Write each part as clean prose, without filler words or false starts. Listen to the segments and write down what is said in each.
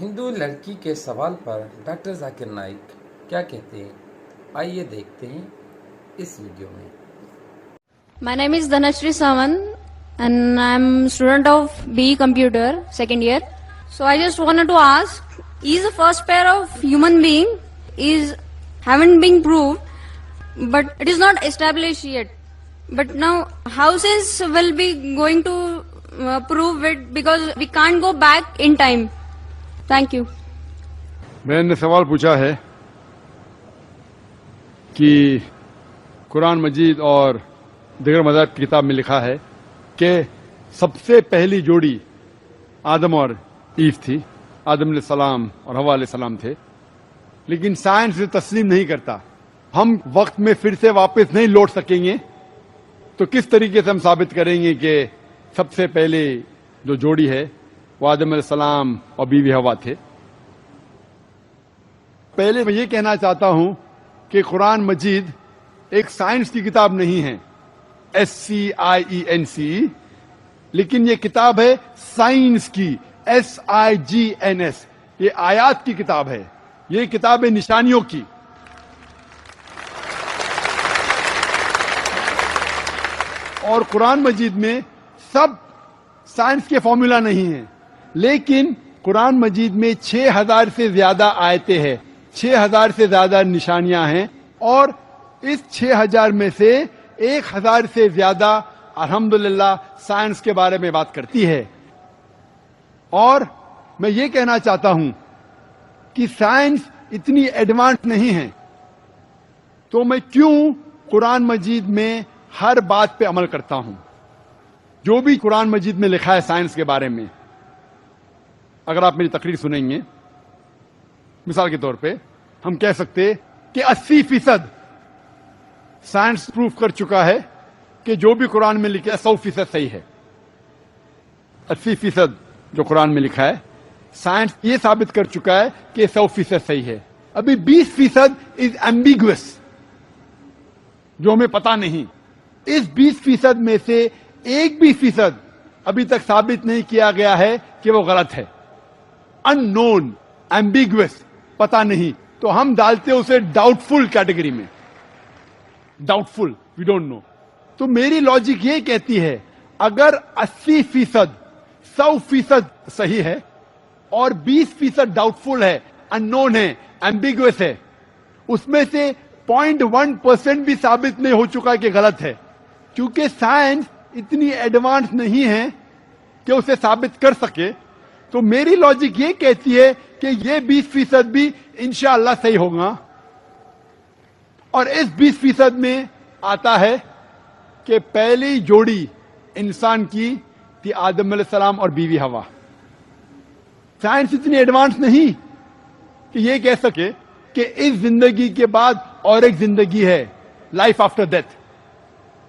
ہندو لڑکی کے سوال پر ڈاکٹر ذاکر نائک کیا کہتے ہیں، آئیے دیکھتے ہیں اس ویڈیو میں۔ My name is Dhanashri Samant and I'm student of BE Computer, second year. So I just wanted to ask, is the first pair of human being haven't been proved, but it is not established yet. But now how science will be going to prove it, because we can't go back in time. Thank you. میں نے سوال پوچھا ہے کہ قرآن مجید اور دیگر مذاہب کی کتاب میں لکھا ہے کہ سب سے پہلی جوڑی آدم اور ایو تھی، آدم علیہ السلام اور حوا علیہ السلام تھے، لیکن سائنس اسے تسلیم نہیں کرتا۔ ہم وقت میں پھر سے واپس نہیں لوٹ سکیں گے، تو کس طریقے سے ہم ثابت کریں گے کہ سب سے پہلے جو جوڑی ہے وہ آدم علیہ السلام اور بیوی حوا تھے؟ پہلے میں یہ کہنا چاہتا ہوں کہ قرآن مجید ایک سائنس کی کتاب نہیں ہے، SCIENC، لیکن یہ کتاب ہے سائنس کی، SIGNS۔ یہ آیات کی کتاب ہے، یہ کتاب ہے نشانیوں کی۔ اور قرآن مجید میں سب سائنس کے فارمولا نہیں ہیں، لیکن قرآن مجید میں 6000 سے زیادہ آیتیں ہیں، 6000 سے زیادہ نشانیاں ہیں، اور اس 6000 میں سے 1000 سے زیادہ الحمدللہ سائنس کے بارے میں بات کرتی ہے۔ اور میں یہ کہنا چاہتا ہوں کہ سائنس اتنی ایڈوانس نہیں ہے، تو میں کیوں قرآن مجید میں ہر بات پہ عمل کرتا ہوں؟ جو بھی قرآن مجید میں لکھا ہے سائنس کے بارے میں، اگر آپ میری تقریر سنیں گے، مثال کے طور پہ ہم کہہ سکتے کہ 80% سائنس پروف کر چکا ہے کہ جو بھی قرآن میں لکھا ہے 100% صحیح ہے۔ 80% جو قرآن میں لکھا ہے سائنس یہ ثابت کر چکا ہے کہ 100% صحیح ہے۔ ابھی 20% از ایمبیگوس، جو ہمیں پتا نہیں۔ اس 20% میں سے 1% ابھی تک ثابت نہیں کیا گیا ہے کہ وہ غلط ہے۔ ان نون، ایمبیگوس، پتا نہیں، تو ہم ڈالتے اسے ڈاؤٹ فل کیٹیگری میں، doubtful, we don't know. تو میری لاجک یہ کہتی ہے اگر 80% 100% صحیح ہے اور 20% ڈاؤٹ فل ہے، ان نون ہے، ایمبیگوس ہے، اس میں سے 0.1% بھی ثابت نہیں ہو چکا کہ غلط ہے، کیونکہ سائنس اتنی ایڈوانس نہیں ہے کہ اسے ثابت کر سکے، تو میری لاجک یہ کہتی ہے کہ یہ 20% بھی انشاءاللہ صحیح ہوگا۔ اور اس 20% میں آتا ہے کہ پہلی جوڑی انسان کی تھی آدم علیہ السلام اور بیوی حوا۔ سائنس اتنی ایڈوانس نہیں کہ یہ کہہ سکے کہ اس زندگی کے بعد اور ایک زندگی ہے، لائف آفٹر ڈیتھ۔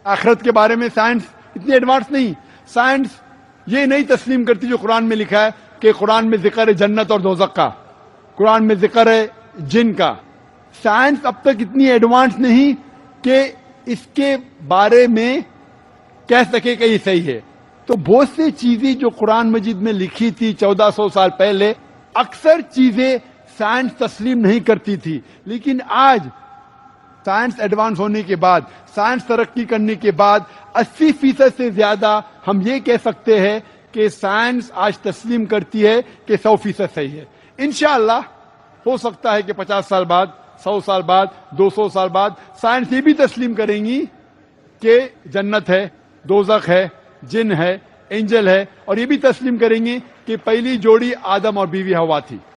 آخرت کے بارے میں سائنس اتنی ایڈوانس نہیں۔ سائنس یہ نہیں تسلیم کرتی جو قرآن میں لکھا ہے کہ قرآن میں ذکر ہے جنت اور دوزخ کا، قرآن میں ذکر ہے جن کا۔ سائنس اب تک اتنی ایڈوانس نہیں کہ اس کے بارے میں کہہ سکے کہ یہ صحیح ہے۔ تو بہت سی چیزیں جو قرآن مجید میں لکھی تھی 1400 سال پہلے، اکثر چیزیں سائنس تسلیم نہیں کرتی تھی، لیکن آج سائنس ایڈوانس ہونے کے بعد، سائنس ترقی کرنے کے بعد 80% سے زیادہ ہم یہ کہہ سکتے ہیں کہ سائنس آج تسلیم کرتی ہے کہ 100% صحیح ہے۔ انشاءاللہ ہو سکتا ہے کہ 50 سال بعد، 100 سال بعد، 200 سال بعد سائنس یہ بھی تسلیم کریں گی کہ جنت ہے، دوزخ ہے، جن ہے، اینجل ہے، اور یہ بھی تسلیم کریں گے کہ پہلی جوڑی آدم اور بیوی حوا تھی۔